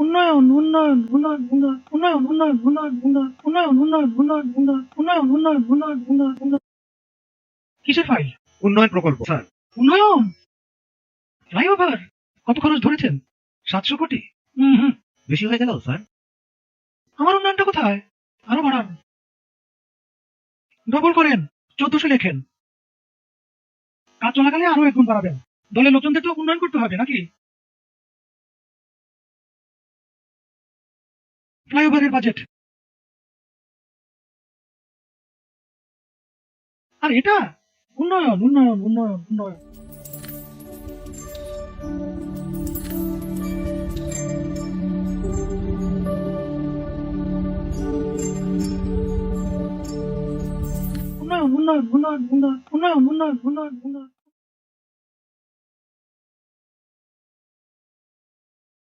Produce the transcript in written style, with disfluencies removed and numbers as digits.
উন্নয়ন উন্নয়ন উন্নয়ন উন্নয়ন উন্নয়ন উন্নয়ন উন্নয়ন উন্নয়ন উন্নয়ন উন্নয়ন উন্নয়ন উন্নয়ন উন্নয়ন উন্নয়ন উন্নয়ন উন্নয়ন। কিসের ফাইল? উন্নয়ন প্রকল্প স্যার। উন্নয়ন ফ্লাইওভার কত খরচ ধরেছেন? 700 কোটি? হুম। বেশি হয়ে গেল স্যার। আমার উন্নয়নটা কোথায়? আরো বাড়ান, ডবল করেন, 1400 লেখেন। কাজ চলাকালে আরো 1 গুণ বাড়াবেন। দলের লোকজনদের তো উন্নয়ন করতে হবে নাকি? ফ্লাইওভারের বাজেট। আর এটা উন্নয়ন উন্নয়ন উন্নয়ন উন্নয়ন। উন্নয়ন উন্নয়ন উন্নয়ন উন্নয়ন উন্নয়ন উন্নয়ন উন্নয়ন উন্নয়ন।